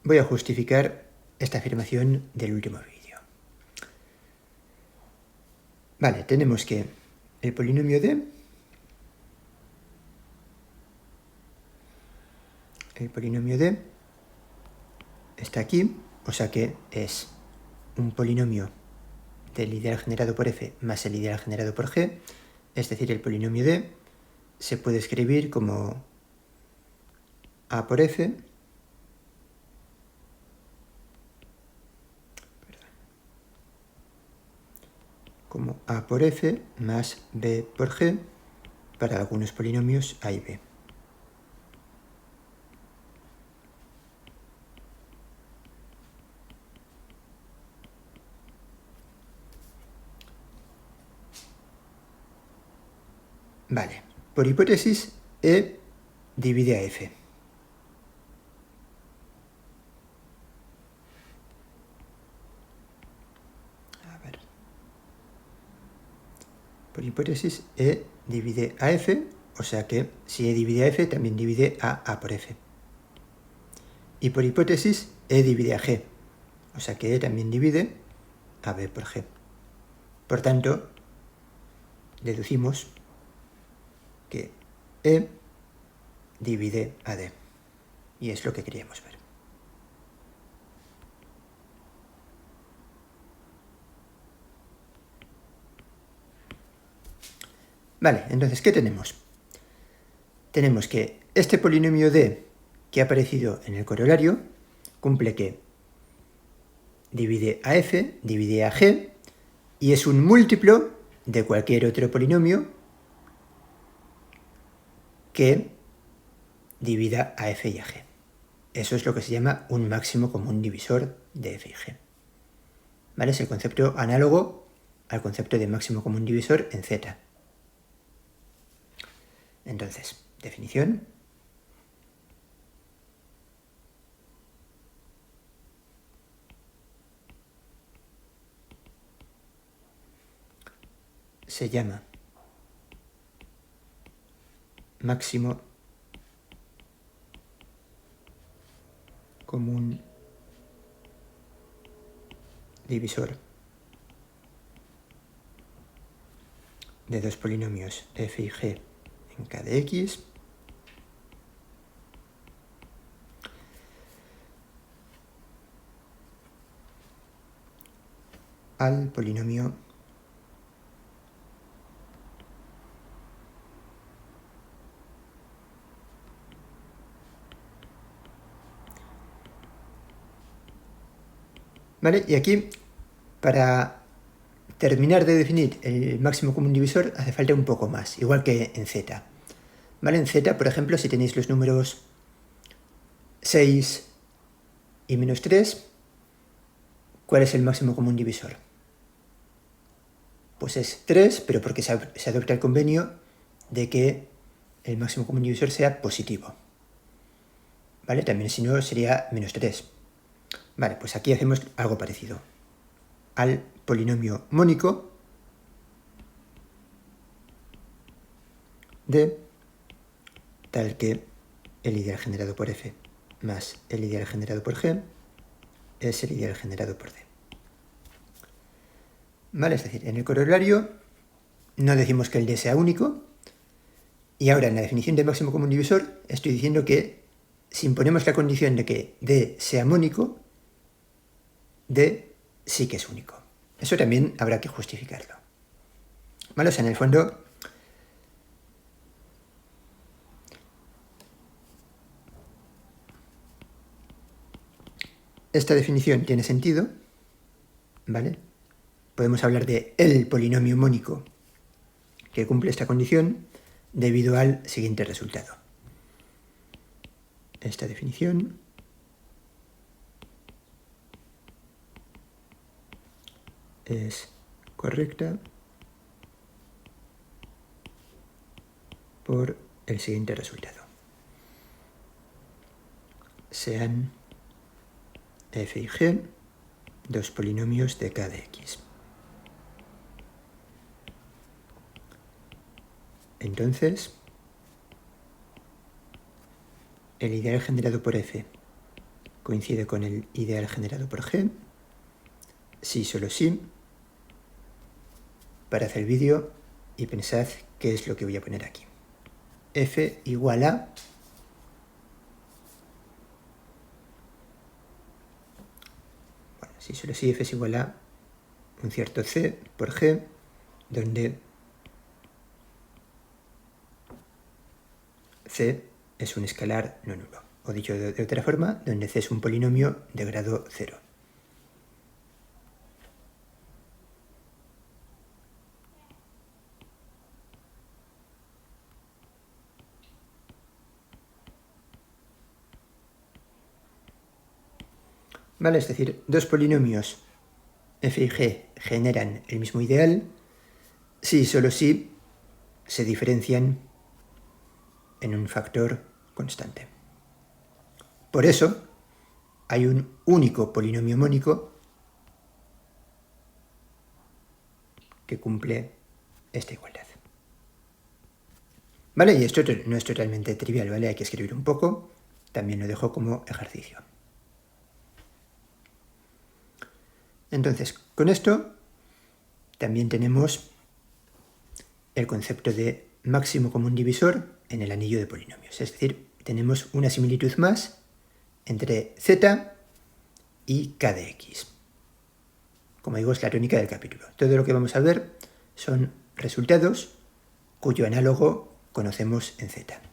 voy a justificar esta afirmación del último vídeo. Vale, tenemos que el polinomio D, está aquí, o sea que es un polinomio del ideal generado por f más el ideal generado por g, es decir, el polinomio D se puede escribir como a por f más b por g para algunos polinomios a y b. Vale, por hipótesis, E divide a F. A ver. Por hipótesis, E divide a F, o sea que si E divide a F, también divide a por F. Y por hipótesis, E divide a G, o sea que E también divide a B por G. Por tanto, deducimos que E divide a D. Y es lo que queríamos ver. Vale, entonces, ¿qué tenemos? Tenemos que este polinomio D que ha aparecido en el corolario cumple que divide a F, divide a G, y es un múltiplo de cualquier otro polinomio que divida a F y a G. Eso es lo que se llama un máximo común divisor de F y G. ¿Vale? Es el concepto análogo al concepto de máximo común divisor en Z. Entonces, definición. Se llama máximo común divisor de dos polinomios f y g en k de x al polinomio ¿vale? Y aquí, para terminar de definir el máximo común divisor, hace falta un poco más, igual que en Z. ¿Vale? En Z, por ejemplo, si tenéis los números 6 y menos 3, ¿cuál es el máximo común divisor? Pues es 3, pero porque se adopta el convenio de que el máximo común divisor sea positivo. ¿Vale? También si no sería menos 3. Vale, pues aquí hacemos algo parecido. Al polinomio mónico de tal que el ideal generado por f más el ideal generado por g es el ideal generado por d. ¿Vale? Es decir, en el corolario no decimos que el d sea único, y ahora en la definición de máximo común divisor estoy diciendo que si imponemos la condición de que d sea mónico, d sí que es único. Eso también habrá que justificarlo. ¿Vale? O sea, en el fondo, esta definición tiene sentido, ¿vale? Podemos hablar de el polinomio mónico que cumple esta condición debido al siguiente resultado. Esta definición es correcta por el siguiente resultado. Sean f y g dos polinomios de k de x. Entonces, el ideal generado por f coincide con el ideal generado por G. Sí, solo sí. Parad el vídeo y pensad qué es lo que voy a poner aquí. F igual a si solo sí f es igual a un cierto c por g, donde c es un escalar no nulo. O dicho de otra forma, donde c es un polinomio de grado 0. ¿Vale? Es decir, dos polinomios f y g generan el mismo ideal si y solo si se diferencian en un factor constante. Por eso, hay un único polinomio mónico que cumple esta igualdad. ¿Vale? Y esto no es totalmente trivial, ¿vale? Hay que escribir un poco. También lo dejo como ejercicio. Entonces, con esto también tenemos el concepto de máximo común divisor en el anillo de polinomios. Es decir, tenemos una similitud más entre z y k de x. Como digo, es la tónica del capítulo. Todo lo que vamos a ver son resultados cuyo análogo conocemos en z.